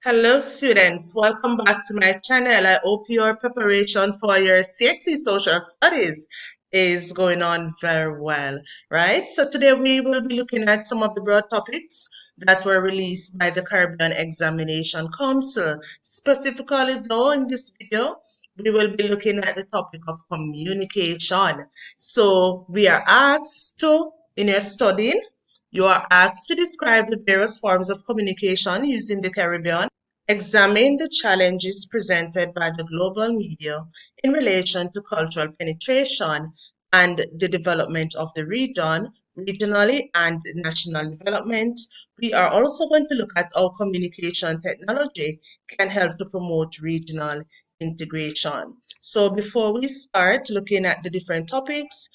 Hello, students. Welcome back to my channel. I hope your preparation for your CSEC Social Studies is going on very well, right? So today we will be looking at some of the broad topics that were released by the Caribbean Examination Council. Specifically, though, in this video, we will be looking at the topic of communication. So we are asked to, in your studying, you are asked to describe the various forms of communication using the Caribbean. Examine the challenges presented by the global media in relation to cultural penetration and the development of the region, regionally and national development. We are also going to look at how communication technology can help to promote regional integration. So before we start looking at the different topics,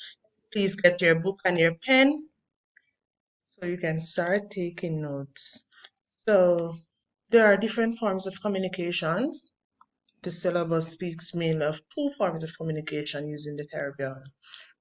please get your book and your pen so you can start taking notes. So there are different forms of communications. The syllabus speaks mainly of two forms of communication using the Caribbean.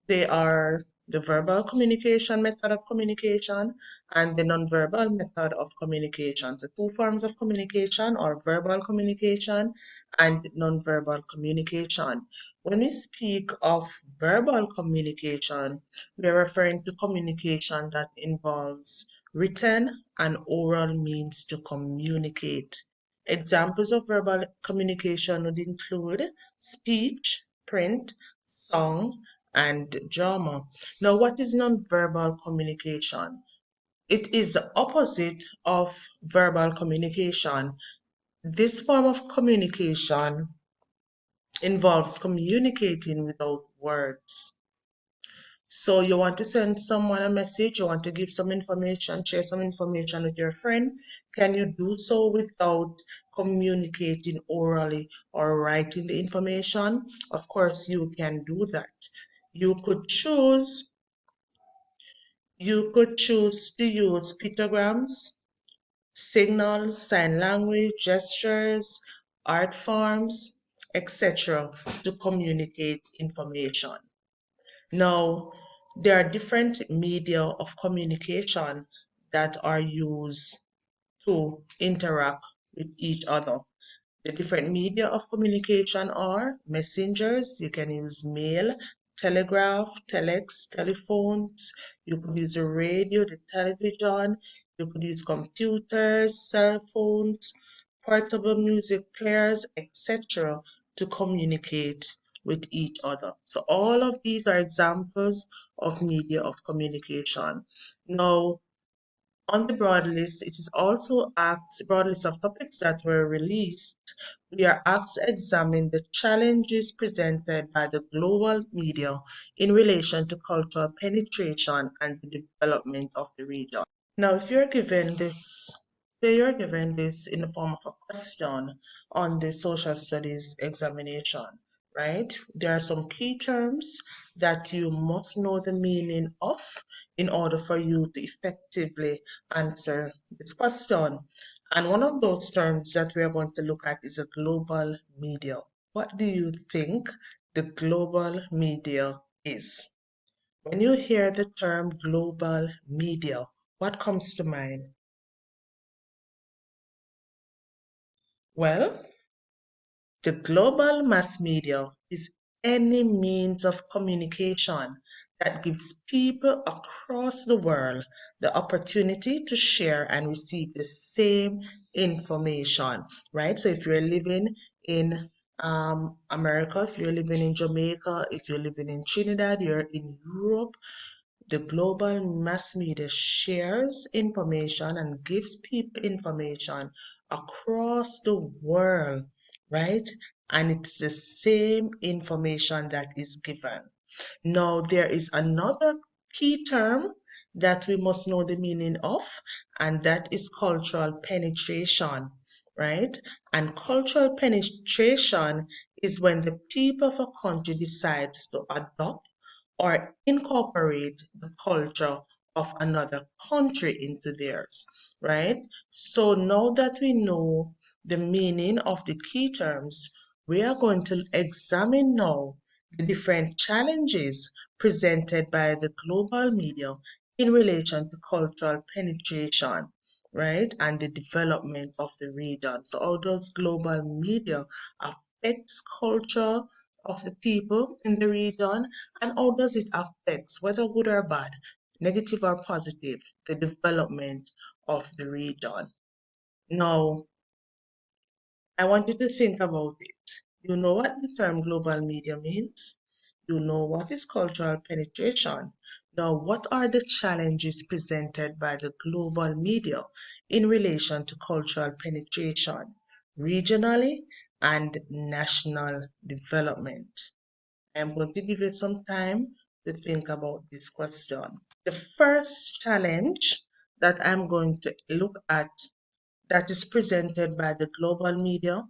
They are the verbal communication method of communication and the nonverbal method of communication. So two forms of communication are verbal communication and nonverbal communication. When we speak of verbal communication, we are referring to communication that involves written and oral means to communicate. Examples of verbal communication would include speech, print, song, and drama. Now, what is nonverbal communication? It is the opposite of verbal communication. This form of communication involves communicating without words. So you want to send someone a message, you want to give some information, share some information with your friend. Can you do so without communicating orally or writing the information? Of course, you can do that. You could choose You could choose to use pictograms, signals, sign language, gestures, art forms, etc. to communicate information. Now, there are different media of communication that are used to interact with each other. The different media of communication are messengers. You can use mail, telegraph, telex, telephones. You could use the radio, the television. You could use computers, cell phones, portable music players, etc. to communicate with each other. So all of these are examples of media of communication. Now, on the broad list, it is also asked, broad list of topics that were released. We are asked to examine the challenges presented by the global media in relation to cultural penetration and the development of the region. Now, if you're given this, say you're given this in the form of a question on the social studies examination, right? There are some key terms that you must know the meaning of in order for you to effectively answer this question. And one of those terms that we are going to look at is a global media. What do you think the global media is? When you hear the term global media, what comes to mind? Well, the global mass media is any means of communication that gives people across the world the opportunity to share and receive the same information, right? So if you're living in America, if you're living in Jamaica, if you're living in Trinidad, you're in Europe, the global mass media shares information and gives people information across the world, right? And it's the same information that is given. Now, there is another key term that we must know the meaning of, and that is cultural penetration, right? And cultural penetration is when the people of a country decides to adopt or incorporate the culture of another country into theirs, right? So now that we know the meaning of the key terms, we are going to examine now the different challenges presented by the global media in relation to cultural penetration. right? And the development of the region. So how does global media affects culture of the people in the region, and how does it affects, whether good or bad, negative or positive, the development of the region? Now, I want you to think about it. You know what the term global media means. You know what is cultural penetration. Now, what are the challenges presented by the global media in relation to cultural penetration, regionally and national development? I'm going to give you some time to think about this question. The first challenge that I'm going to look at that is presented by the global media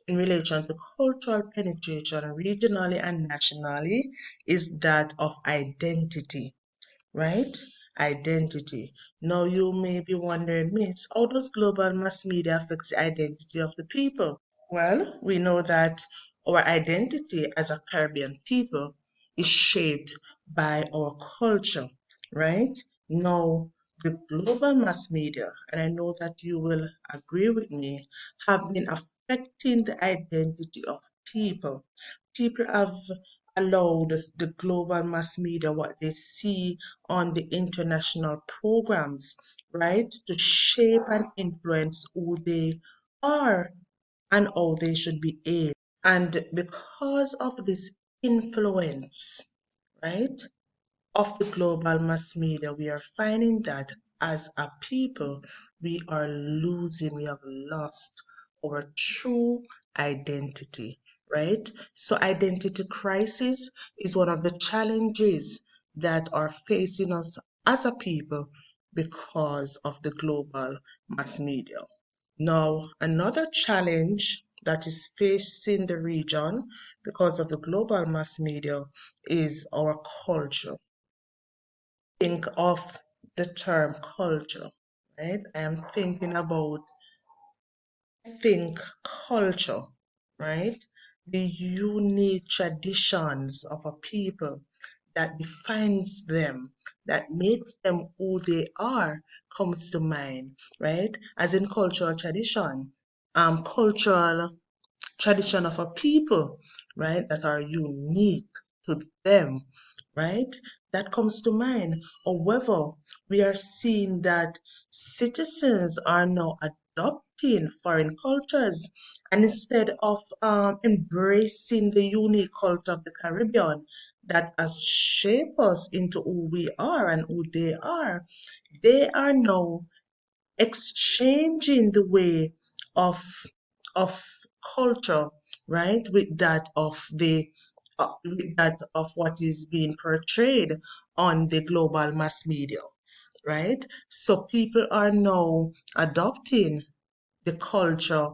in relation to cultural penetration regionally and nationally is that of identity, right? Identity. Now you may be wondering, Miss, how does global mass media affect the identity of the people? Well, we know that our identity as a Caribbean people is shaped by our culture, right? Now, the global mass media, and I know that you will agree with me, have been affecting the identity of people. People have allowed the global mass media, what they see on the international programs, right, to shape and influence who they are and how they should behave. And because of this influence, right, of the global mass media, we are finding that as a people, we have lost our true identity, right? So, identity crisis is one of the challenges that are facing us as a people because of the global mass media. Now, another challenge that is facing the region because of the global mass media is our culture. Think of the term culture, right? I am thinking about think culture, right? The unique traditions of a people that defines them, that makes them who they are, comes to mind, right? As in cultural tradition, cultural tradition of a people, right, that are unique to them, right? That comes to mind. However, we are seeing that citizens are now adopting foreign cultures, and instead of embracing the unique culture of the Caribbean that has shaped us into who we are and who they are now exchanging the way of of culture, right, with that of what is being portrayed on the global mass media, right? So people are now adopting the culture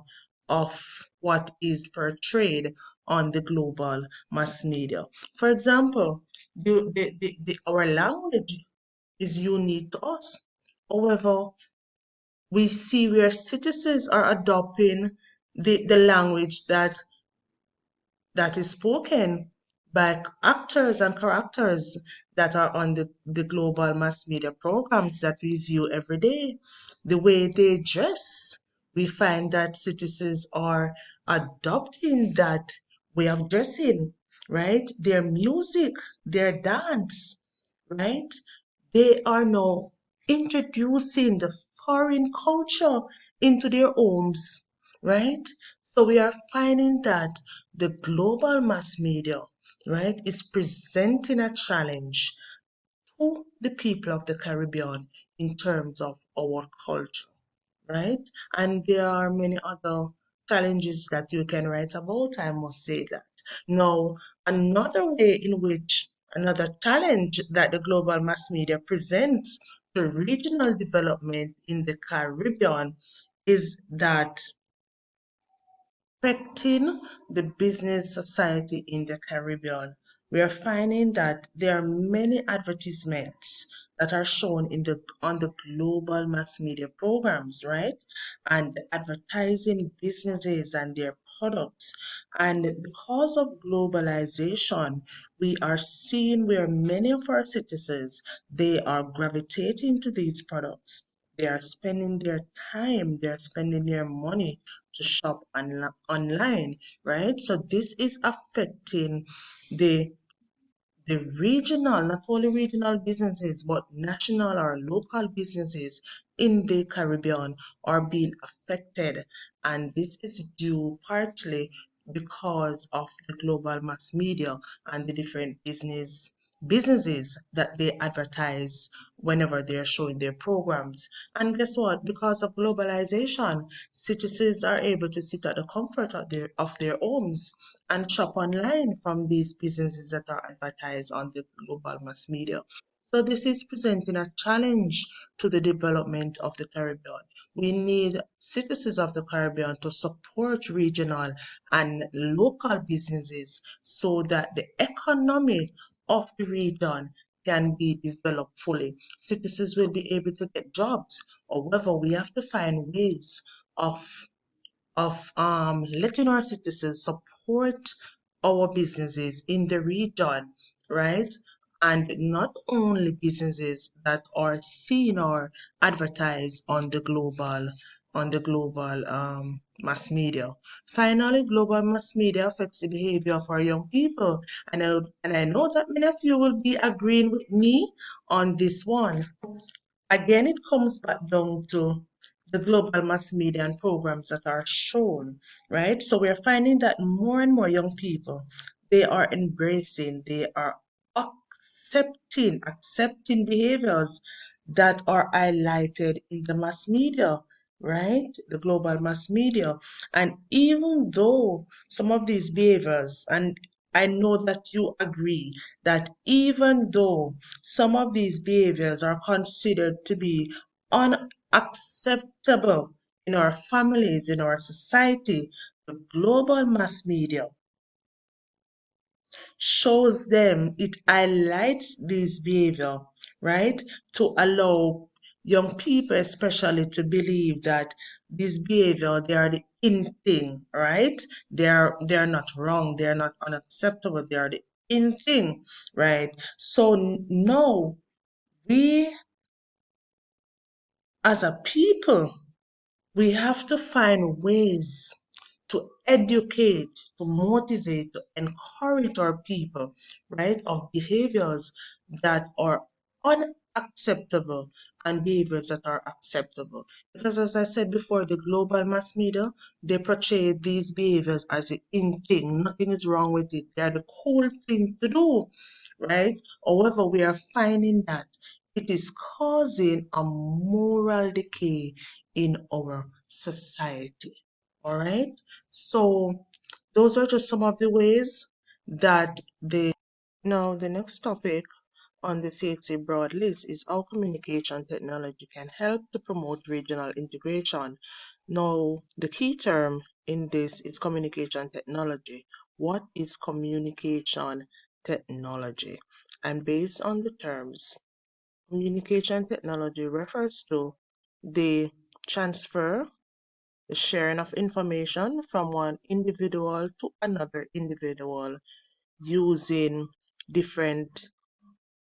of what is portrayed on the global mass media. For example, our language is unique to us. However, we see where citizens are adopting the language that is spoken by actors and characters that are on the global mass media programs that we view every day. The way they dress, we find that citizens are adopting that way of dressing, right? Their music, their dance, right? They are now introducing the foreign culture into their homes, right? So we are finding that the global mass media, right, is presenting a challenge to the people of the Caribbean in terms of our culture, right? And there are many other challenges that you can write about, I must say that. Now, another challenge that the global mass media presents to regional development in the Caribbean is that affecting the business society in the Caribbean. We are finding that there are many advertisements that are shown on the global mass media programs, right? And advertising businesses and their products. And because of globalization, we are seeing where many of our citizens they are gravitating to these products, They are spending their time, they are spending their money to shop online, right? So this is affecting the the regional, not only regional businesses, but national or local businesses in the Caribbean are being affected. And this is due partly because of the global mass media and the different businesses that they advertise whenever they're showing their programs. And guess what? Because of globalization, citizens are able to sit at the comfort of their homes and shop online from these businesses that are advertised on the global mass media. So this is presenting a challenge to the development of the Caribbean. We need citizens of the Caribbean to support regional and local businesses so that the economy of the region can be developed fully. Citizens will be able to get jobs. However, we have to find ways of letting our citizens support our businesses in the region, right? And not only businesses that are seen or advertised on the global mass media. Finally, global mass media affects the behavior of our young people. And I know that many of you will be agreeing with me on this one. Again, it comes back down to the global mass media and programs that are shown, right? So we're finding that more and more young people, they are embracing, they are accepting behaviors that are highlighted in the mass media, right? The global mass media. And even though some of these behaviors, and I know that you agree that even though some of these behaviors are considered to be unacceptable in our families, in our society, the global mass media shows them, it highlights this behavior, right? To allow young people especially to believe that this behavior, they are the in thing, right? They are not wrong, they are not unacceptable, they are the in thing, right? So now we as a people, we have to find ways to educate, to motivate, to encourage our people, right, of behaviors that are unacceptable and behaviors that are acceptable. Because as I said before, the global mass media, they portray these behaviors as the in thing. Nothing is wrong with it. They are the cool thing to do, right? However, we are finding that it is causing a moral decay in our society. All right. So those are just some of the ways that now the next topic on the CXA broad list is how communication technology can help to promote regional integration. Now, the key term in this is communication technology. What is communication technology? And based on the terms, communication technology refers to the transfer, the sharing of information from one individual to another individual using different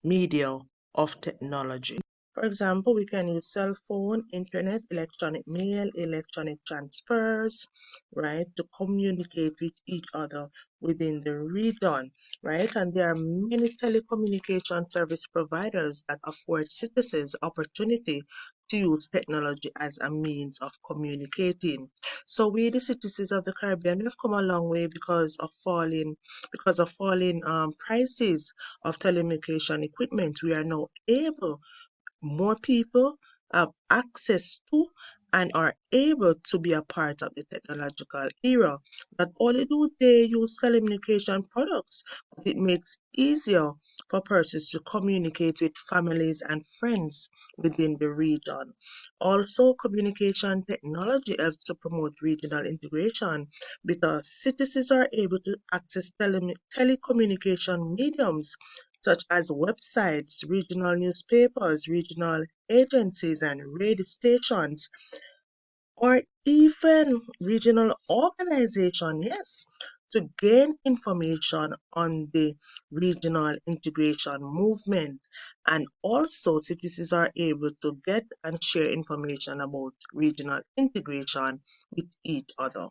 media of technology. For example, we can use cell phone, internet, electronic mail, electronic transfers, right, to communicate with each other within the region, right? And there are many telecommunication service providers that afford citizens opportunity to use technology as a means of communicating. So we, the citizens of the Caribbean, have come a long way because of falling prices of telecommunication equipment. We are now able, more people have access to and are able to be a part of the technological era. Not only do they use telecommunication products, but it makes easier for persons to communicate with families and friends within the region. Also, communication technology helps to promote regional integration because citizens are able to access telecommunication mediums such as websites, regional newspapers, regional agencies and radio stations, or even regional organization, yes, to gain information on the regional integration movement, and also citizens are able to get and share information about regional integration with each other.